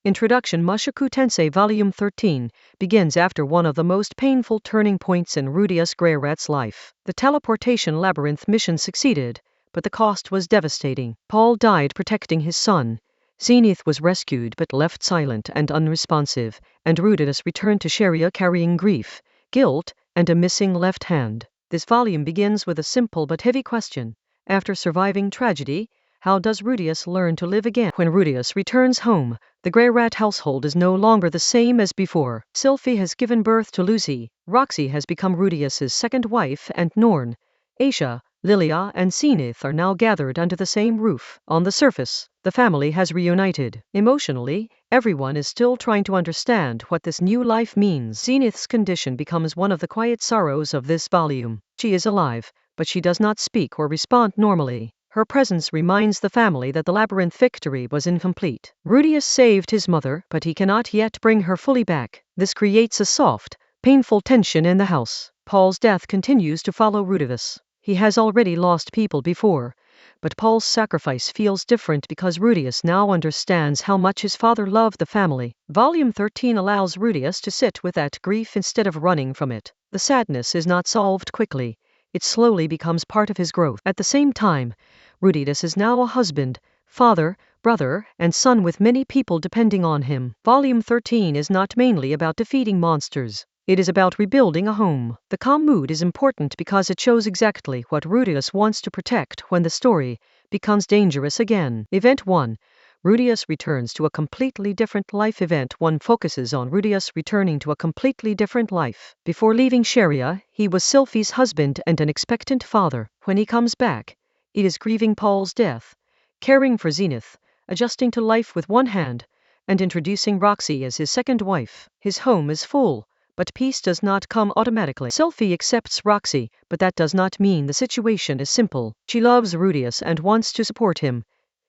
Introduction. Mushoku Tensei Volume 13 begins after one of the most painful turning points in Rudeus Greyrat's life. The teleportation labyrinth mission succeeded, but the cost was devastating. Paul died protecting his son. Zenith was rescued but left silent and unresponsive, and Rudeus returned to Sharia carrying grief, guilt, and a missing left hand. This volume begins with a simple but heavy question. After surviving tragedy, how does Rudeus learn to live again? When Rudeus returns home, the Greyrat household is no longer the same as before. Sylphie has given birth to Lucy, Roxy has become Rudeus's second wife, and Norn, Aisha, Lilia, and Zenith are now gathered under the same roof. On the surface, the family has reunited. Emotionally, everyone is still trying to understand what this new life means. Zenith's condition becomes one of the quiet sorrows of this volume. She is alive, but she does not speak or respond normally. Her presence reminds the family that the labyrinth victory was incomplete. Rudeus saved his mother, but he cannot yet bring her fully back. This creates a soft, painful tension in the house. Paul's death continues to follow Rudeus. He has already lost people before, but Paul's sacrifice feels different because Rudeus now understands how much his father loved the family. Volume 13 allows Rudeus to sit with that grief instead of running from it. The sadness is not solved quickly. It slowly becomes part of his growth. At the same time, Rudeus is now a husband, father, brother, and son with many people depending on him. Volume 13 is not mainly about defeating monsters. It is about rebuilding a home. The calm mood is important because it shows exactly what Rudeus wants to protect when the story becomes dangerous again. Event 1. Rudeus returns to a completely different life. Event 1 focuses on Rudeus returning to a completely different life. Before leaving Sharia, he was Sylphie's husband and an expectant father. When he comes back, it is grieving Paul's death, caring for Zenith, adjusting to life with one hand, and introducing Roxy as his second wife. His home is full, but peace does not come automatically. Sylphie accepts Roxy, but that does not mean the situation is simple. She loves Rudeus and wants to support him,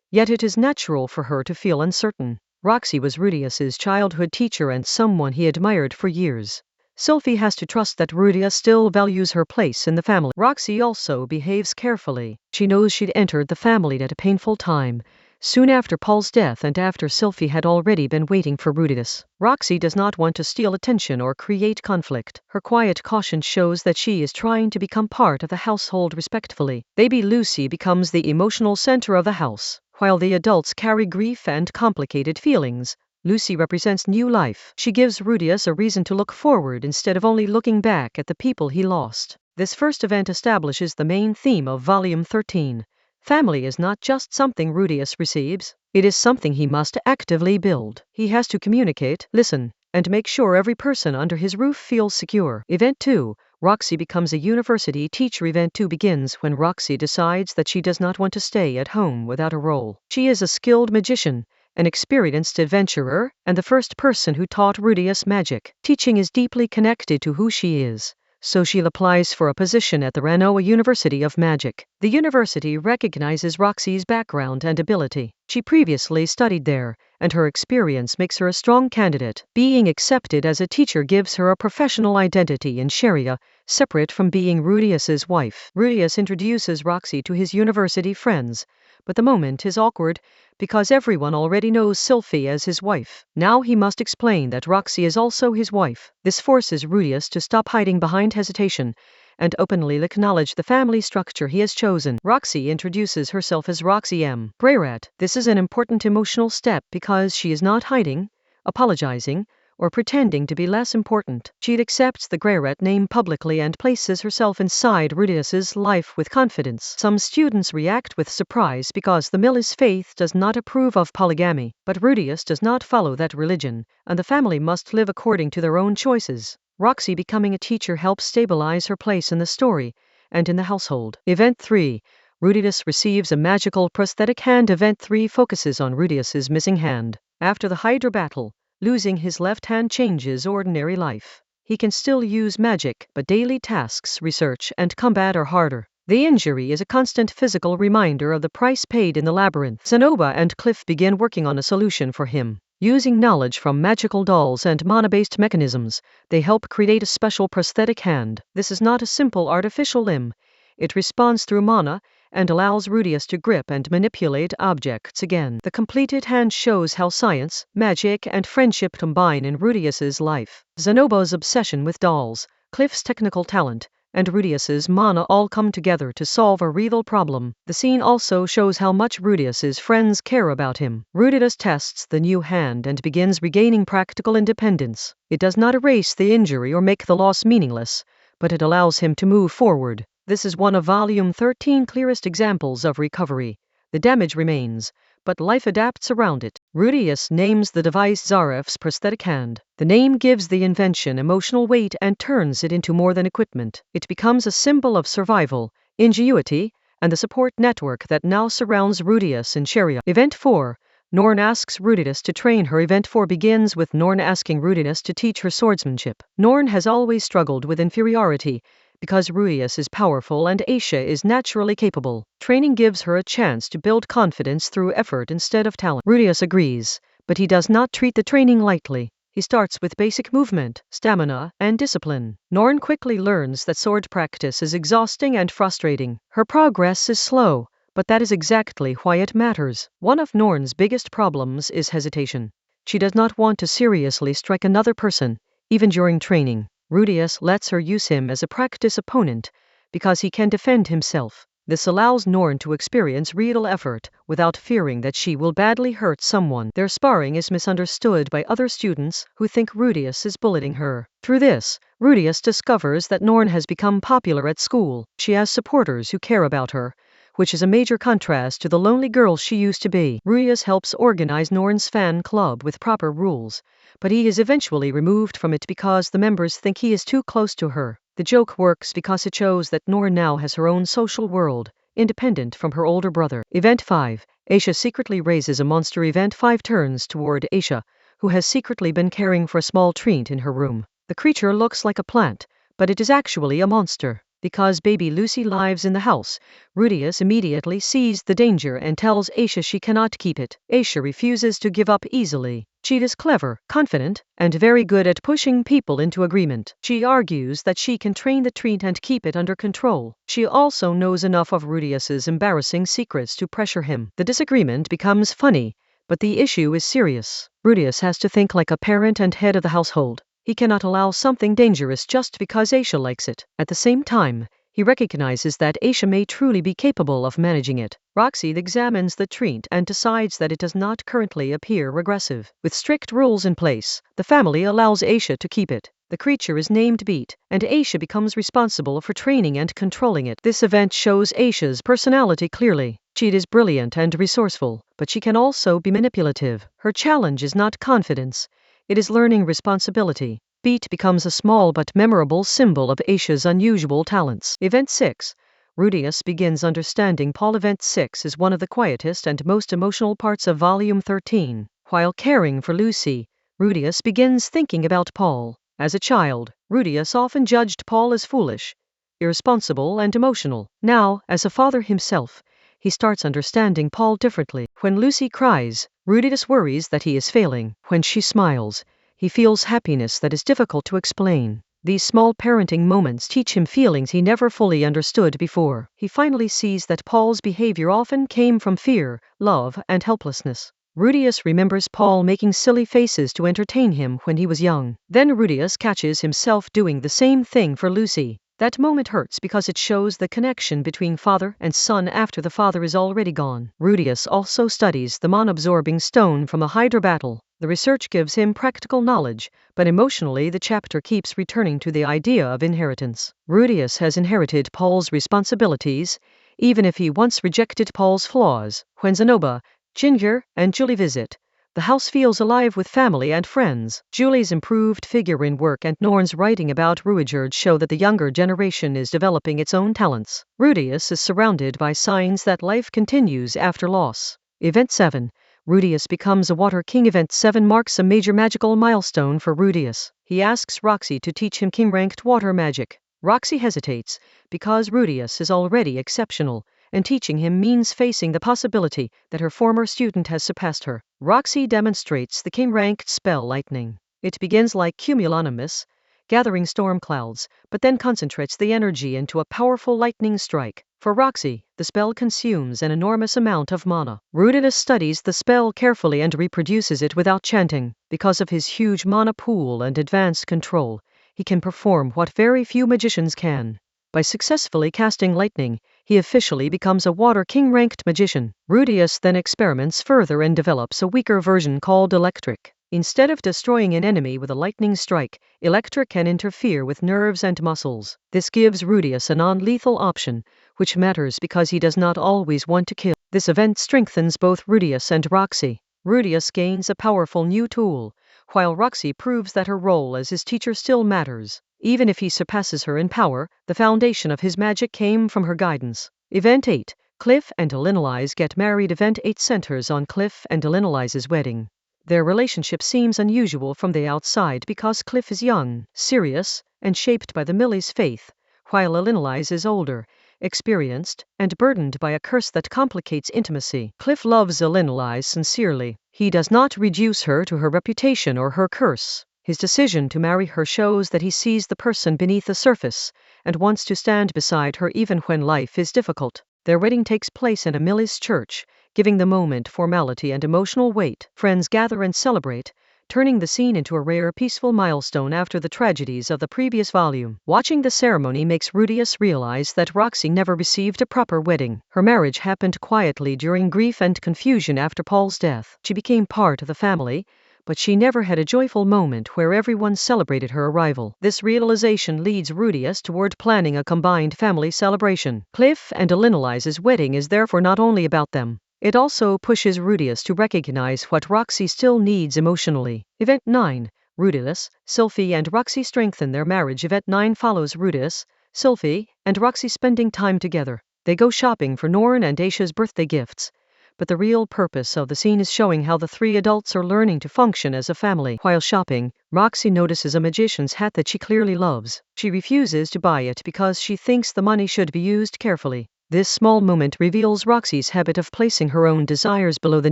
yet it is natural for her to feel uncertain. Roxy was Rudeus's childhood teacher and someone he admired for years. Sylphie has to trust that Rudeus still values her place in the family. Roxy also behaves carefully. She knows she'd entered the family at a painful time, soon after Paul's death and after Sylphie had already been waiting for Rudeus. Roxy does not want to steal attention or create conflict. Her quiet caution shows that she is trying to become part of the household respectfully. Baby Lucy becomes the emotional center of the house. While the adults carry grief and complicated feelings, Lucy represents new life. She gives Rudeus a reason to look forward instead of only looking back at the people he lost. This first event establishes the main theme of Volume 13. Family is not just something Rudeus receives, it is something he must actively build. He has to communicate, listen, and make sure every person under his roof feels secure. Event 2. Roxy becomes a university teacher. Event 2 begins when Roxy decides that she does not want to stay at home without a role. She is a skilled magician, an experienced adventurer, and the first person who taught Rudeus magic. Teaching is deeply connected to who she is, so she applies for a position at the Ranoa University of Magic. The university recognizes Roxy's background and ability. She previously studied there, and her experience makes her a strong candidate. Being accepted as a teacher gives her a professional identity in Sharia, separate from being Rudeus's wife. Rudeus introduces Roxy to his university friends, but the moment is awkward because everyone already knows Sylphie as his wife. Now he must explain that Roxy is also his wife. This forces Rudeus to stop hiding behind hesitation and openly acknowledge the family structure he has chosen. Roxy introduces herself as Roxy M. Greyrat. This is an important emotional step because she is not hiding, apologizing, or pretending to be less important. She accepts the Greyrat name publicly and places herself inside Rudeus's life with confidence. Some students react with surprise because the Millis faith does not approve of polygamy, but Rudeus does not follow that religion, and the family must live according to their own choices. Roxy becoming a teacher helps stabilize her place in the story and in the household. Event 3. Rudeus receives a magical prosthetic hand. Event 3 focuses on Rudeus's missing hand. After the Hydra battle, losing his left hand changes ordinary life. He can still use magic, but daily tasks, research, and combat are harder. The injury is a constant physical reminder of the price paid in the labyrinth. Zenoba and Cliff begin working on a solution for him. Using knowledge from magical dolls and mana-based mechanisms, they help create a special prosthetic hand. This is not a simple artificial limb. It responds through mana and allows Rudius to grip and manipulate objects again. The completed hand shows how science, magic, and friendship combine in Rudius's life. Zenoba's obsession with dolls, Cliff's technical talent, and Rudius's mana all come together to solve a rival problem. The scene also shows how much Rudius's friends care about him. Rudius tests the new hand and begins regaining practical independence. It does not erase the injury or make the loss meaningless, but it allows him to move forward. This is one of Volume 13's clearest examples of recovery. The damage remains, but life adapts around it. Rudius names the device Zaref's prosthetic hand. The name gives the invention emotional weight and turns it into more than equipment. It becomes a symbol of survival, ingenuity, and the support network that now surrounds Rudius in Cheria. Event 4. Norn asks Rudius to train her. Event 4 begins with Norn asking Rudius to teach her swordsmanship. Norn has always struggled with inferiority, because Rudius is powerful and Aisha is naturally capable. Training gives her a chance to build confidence through effort instead of talent. Rudius agrees, but he does not treat the training lightly. He starts with basic movement, stamina, and discipline. Norn quickly learns that sword practice is exhausting and frustrating. Her progress is slow, but that is exactly why it matters. One of Norn's biggest problems is hesitation. She does not want to seriously strike another person, even during training. Rudius lets her use him as a practice opponent because he can defend himself. This allows Norn to experience real effort without fearing that she will badly hurt someone. Their sparring is misunderstood by other students who think Rudius is bullying her. Through this, Rudius discovers that Norn has become popular at school. She has supporters who care about her, which is a major contrast to the lonely girl she used to be. Rudius helps organize Norn's fan club with proper rules, but he is eventually removed from it because the members think he is too close to her. The joke works because it shows that Norn now has her own social world, independent from her older brother. Event 5. Aisha secretly raises a monster. Event 5 turns toward Aisha, who has secretly been caring for a small treant in her room. The creature looks like a plant, but it is actually a monster. Because baby Lucy lives in the house, Rudius immediately sees the danger and tells Aisha she cannot keep it. Aisha refuses to give up easily. She is clever, confident, and very good at pushing people into agreement. She argues that she can train the treant and keep it under control. She also knows enough of Rudius's embarrassing secrets to pressure him. The disagreement becomes funny, but the issue is serious. Rudius has to think like a parent and head of the household. He cannot allow something dangerous just because Aisha likes it. At the same time, he recognizes that Aisha may truly be capable of managing it. Roxy examines the treant and decides that it does not currently appear aggressive. With strict rules in place, the family allows Aisha to keep it. The creature is named Beat, and Aisha becomes responsible for training and controlling it. This event shows Aisha's personality clearly. She is brilliant and resourceful, but she can also be manipulative. Her challenge is not confidence, it is learning responsibility. Beat becomes a small but memorable symbol of Aisha's unusual talents. Event 6. Rudius begins understanding Paul. Event 6 is one of the quietest and most emotional parts of Volume 13. While caring for Lucy, Rudius begins thinking about Paul. As a child, Rudius often judged Paul as foolish, irresponsible, and emotional. Now, as a father himself, he starts understanding Paul differently. When Lucy cries, Rudius worries that he is failing. When she smiles, he feels happiness that is difficult to explain. These small parenting moments teach him feelings he never fully understood before. He finally sees that Paul's behavior often came from fear, love, and helplessness. Rudius remembers Paul making silly faces to entertain him when he was young. Then Rudius catches himself doing the same thing for Lucy. That moment hurts because it shows the connection between father and son after the father is already gone. Rudius also studies the mana-absorbing stone from a Hydra battle. The research gives him practical knowledge, but emotionally the chapter keeps returning to the idea of inheritance. Rudius has inherited Paul's responsibilities, even if he once rejected Paul's flaws. When Zenoba, Ginger, and Julie visit, the house feels alive with family and friends. Julie's improved figurine work and Norn's writing about Ruijerd show that the younger generation is developing its own talents. Rudius is surrounded by signs that life continues after loss. Event 7. Rudius becomes a Water King. Event 7 marks a major magical milestone for Rudius. He asks Roxy to teach him king-ranked water magic. Roxy hesitates, because Rudius is already exceptional, and teaching him means facing the possibility that her former student has surpassed her. Roxy demonstrates the king-ranked spell Lightning. It begins like cumulonimbus, gathering storm clouds, but then concentrates the energy into a powerful lightning strike. For Roxy, the spell consumes an enormous amount of mana. Rudius studies the spell carefully and reproduces it without chanting. Because of his huge mana pool and advanced control, he can perform what very few magicians can. By successfully casting lightning, he officially becomes a Water King ranked magician. Rudius then experiments further and develops a weaker version called Electric. Instead of destroying an enemy with a lightning strike, Electric can interfere with nerves and muscles. This gives Rudius a non-lethal option, which matters because he does not always want to kill. This event strengthens both Rudius and Roxy. Rudius gains a powerful new tool, while Roxy proves that her role as his teacher still matters. Even if he surpasses her in power, the foundation of his magic came from her guidance. Event 8. Cliff and Elinolise get married. Event 8 centers on Cliff and Elinolise's wedding. Their relationship seems unusual from the outside because Cliff is young, serious, and shaped by the Millie's faith, while Elinolise is older, experienced, and burdened by a curse that complicates intimacy. Cliff loves Elinolise sincerely. He does not reduce her to her reputation or her curse. His decision to marry her shows that he sees the person beneath the surface and wants to stand beside her even when life is difficult. Their wedding takes place in a Millie's church, giving the moment formality and emotional weight. Friends gather and celebrate, turning the scene into a rare peaceful milestone after the tragedies of the previous volume. Watching the ceremony makes Rudius realize that Roxy never received a proper wedding. Her marriage happened quietly during grief and confusion after Paul's death. She became part of the family, but she never had a joyful moment where everyone celebrated her arrival. This realization leads Rudius toward planning a combined family celebration. Cliff and Elinolise's wedding is therefore not only about them. It also pushes Rudius to recognize what Roxy still needs emotionally. Event 9. Rudius, Sylphie and Roxy strengthen their marriage. Event 9 follows Rudius, Sylphie, and Roxy spending time together. They go shopping for Norn and Aisha's birthday gifts. But the real purpose of the scene is showing how the three adults are learning to function as a family. While shopping, Roxy notices a magician's hat that she clearly loves. She refuses to buy it because she thinks the money should be used carefully. This small moment reveals Roxy's habit of placing her own desires below the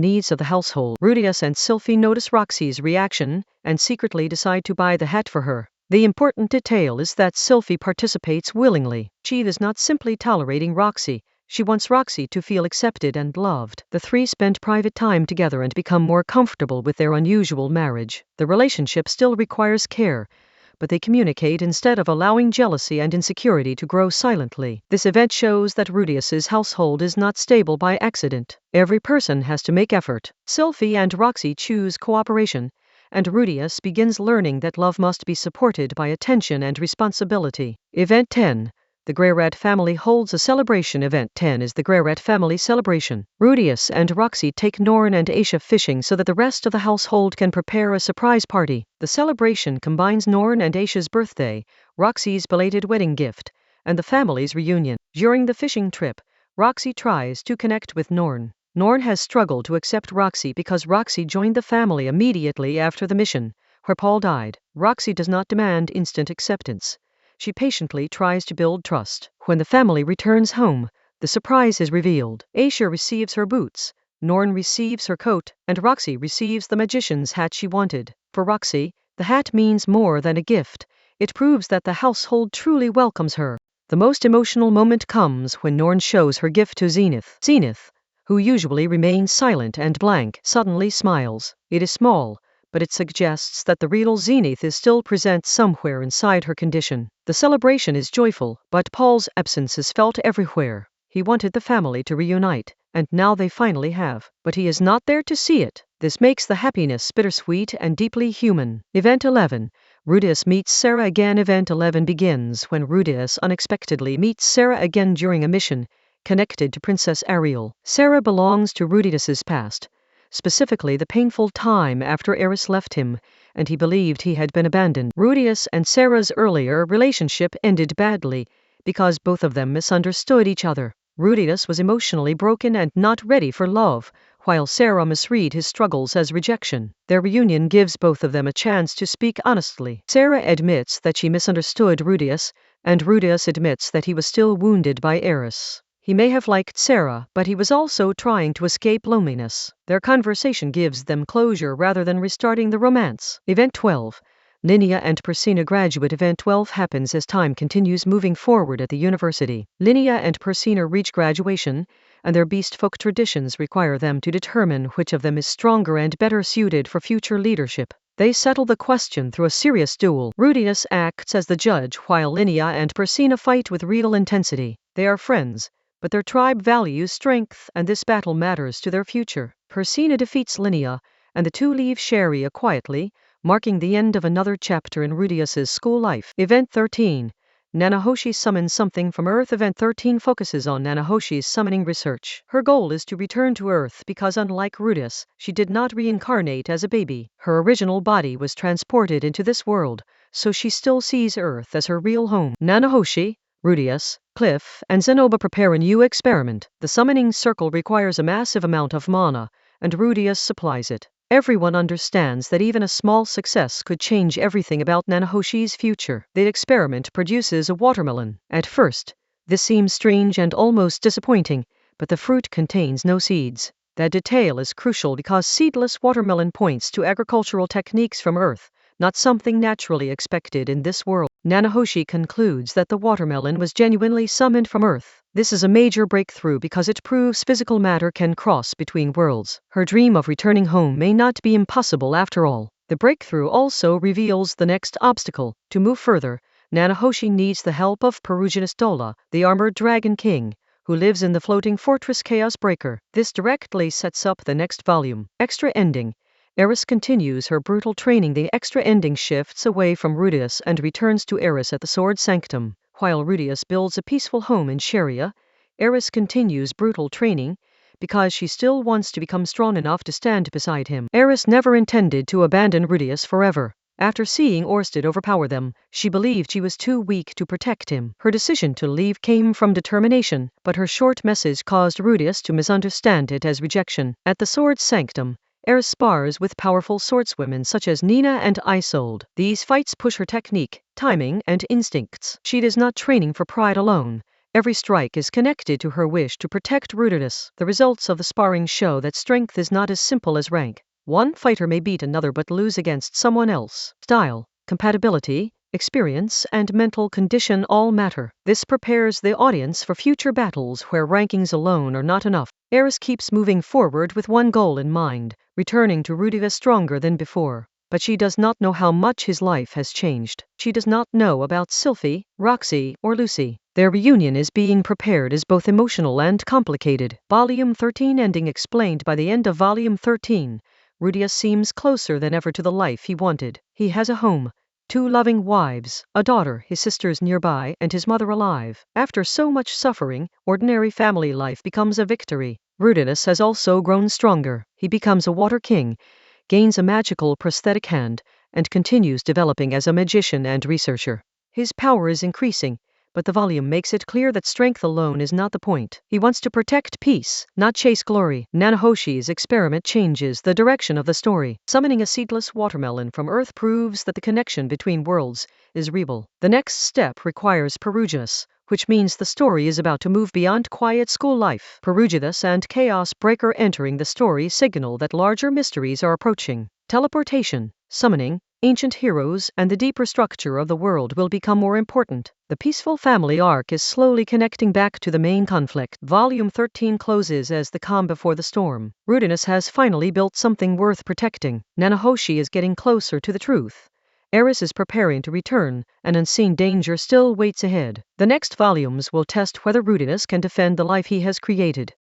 needs of the household. Rudius and Sylphie notice Roxy's reaction and secretly decide to buy the hat for her. The important detail is that Sylphie participates willingly. She is not simply tolerating Roxy. She wants Roxy to feel accepted and loved. The three spend private time together and become more comfortable with their unusual marriage. The relationship still requires care, but they communicate instead of allowing jealousy and insecurity to grow silently. This event shows that Rudius's household is not stable by accident. Every person has to make effort. Sylphie and Roxy choose cooperation, and Rudius begins learning that love must be supported by attention and responsibility. Event 10. The Grey Rat family holds a celebration. Event 10 is the Grey Rat family celebration. Rudius and Roxy take Norn and Aisha fishing so that the rest of the household can prepare a surprise party. The celebration combines Norn and Aisha's birthday, Roxy's belated wedding gift, and the family's reunion. During the fishing trip, Roxy tries to connect with Norn. Norn has struggled to accept Roxy because Roxy joined the family immediately after the mission, where Paul died. Roxy does not demand instant acceptance. She patiently tries to build trust. When the family returns home, the surprise is revealed. Aisha receives her boots, Norn receives her coat, and Roxy receives the magician's hat she wanted. For Roxy, the hat means more than a gift. It proves that the household truly welcomes her. The most emotional moment comes when Norn shows her gift to Zenith. Zenith, who usually remains silent and blank, suddenly smiles. It is small, but it suggests that the real Zenith is still present somewhere inside her condition. The celebration is joyful, but Paul's absence is felt everywhere. He wanted the family to reunite, and now they finally have. But he is not there to see it. This makes the happiness bittersweet and deeply human. Event 11. Rudius meets Sarah again. Event 11 begins when Rudius unexpectedly meets Sarah again during a mission connected to Princess Ariel. Sarah belongs to Rudius's past, specifically the painful time after Eris left him, and he believed he had been abandoned. Rudius and Sarah's earlier relationship ended badly because both of them misunderstood each other. Rudius was emotionally broken and not ready for love, while Sarah misread his struggles as rejection. Their reunion gives both of them a chance to speak honestly. Sarah admits that she misunderstood Rudius, and Rudius admits that he was still wounded by Eris. He may have liked Sarah, but he was also trying to escape loneliness. Their conversation gives them closure rather than restarting the romance. Event 12. Linnea and Persina graduate event 12 happens as time continues moving forward at the university. Linnea and Persina reach graduation, and their beast folk traditions require them to determine which of them is stronger and better suited for future leadership. They settle the question through a serious duel. Rudius acts as the judge while Linnea and Persina fight with real intensity. They are friends, but their tribe values strength, and this battle matters to their future. Persina defeats Linnea, and the two leave Sharia quietly, marking the end of another chapter in Rudius's school life. Event 13. Nanahoshi summons something from Earth. Event 13 focuses on Nanahoshi's summoning research. Her goal is to return to Earth because unlike Rudius, she did not reincarnate as a baby. Her original body was transported into this world, so she still sees Earth as her real home. Nanahoshi, Rudius, Cliff, and Zenoba prepare a new experiment. The summoning circle requires a massive amount of mana, and Rudius supplies it. Everyone understands that even a small success could change everything about Nanahoshi's future. The experiment produces a watermelon. At first, this seems strange and almost disappointing, but the fruit contains no seeds. That detail is crucial because seedless watermelon points to agricultural techniques from Earth, not something naturally expected in this world. Nanahoshi concludes that the watermelon was genuinely summoned from Earth. This is a major breakthrough because it proves physical matter can cross between worlds. Her dream of returning home may not be impossible after all. The breakthrough also reveals the next obstacle. To move further, Nanahoshi needs the help of Peruginus Dola, the armored dragon king, who lives in the floating fortress Chaos Breaker. This directly sets up the next volume. Extra ending. Eris continues her brutal training. The extra ending shifts away from Rudius and returns to Eris at the Sword Sanctum. While Rudius builds a peaceful home in Sharia, Eris continues brutal training because she still wants to become strong enough to stand beside him. Eris never intended to abandon Rudius forever. After seeing Orsted overpower them, she believed she was too weak to protect him. Her decision to leave came from determination, but her short message caused Rudius to misunderstand it as rejection. At the Sword Sanctum, Eris spars with powerful swordswomen such as Nina and Isolde. These fights push her technique, timing, and instincts. She is not training for pride alone. Every strike is connected to her wish to protect Rudius. The results of the sparring show that strength is not as simple as rank. One fighter may beat another but lose against someone else. Style, compatibility, experience, and mental condition all matter. This prepares the audience for future battles where rankings alone are not enough. Eris keeps moving forward with one goal in mind, returning to Rudius stronger than before. But she does not know how much his life has changed. She does not know about Sylphie, Roxy, or Lucy. Their reunion is being prepared as both emotional and complicated. Volume 13 ending explained. By the end of Volume 13, Rudius seems closer than ever to the life he wanted. He has a home, 2 loving wives, a daughter, his sisters nearby, and his mother alive. After so much suffering, ordinary family life becomes a victory. Rudius has also grown stronger. He becomes a water king, gains a magical prosthetic hand, and continues developing as a magician and researcher. His power is increasing, but the volume makes it clear that strength alone is not the point. He wants to protect peace, not chase glory. Nanahoshi's experiment changes the direction of the story. Summoning a seedless watermelon from Earth proves that the connection between worlds is real. The next step requires Peruginus, which means the story is about to move beyond quiet school life. Peruginus and Chaos Breaker entering the story signal that larger mysteries are approaching. Teleportation, summoning, ancient heroes, and the deeper structure of the world will become more important. The peaceful family arc is slowly connecting back to the main conflict. Volume 13 closes as the calm before the storm. Rudius has finally built something worth protecting. Nanahoshi is getting closer to the truth. Eris is preparing to return, and unseen danger still waits ahead. The next volumes will test whether Rudius can defend the life he has created.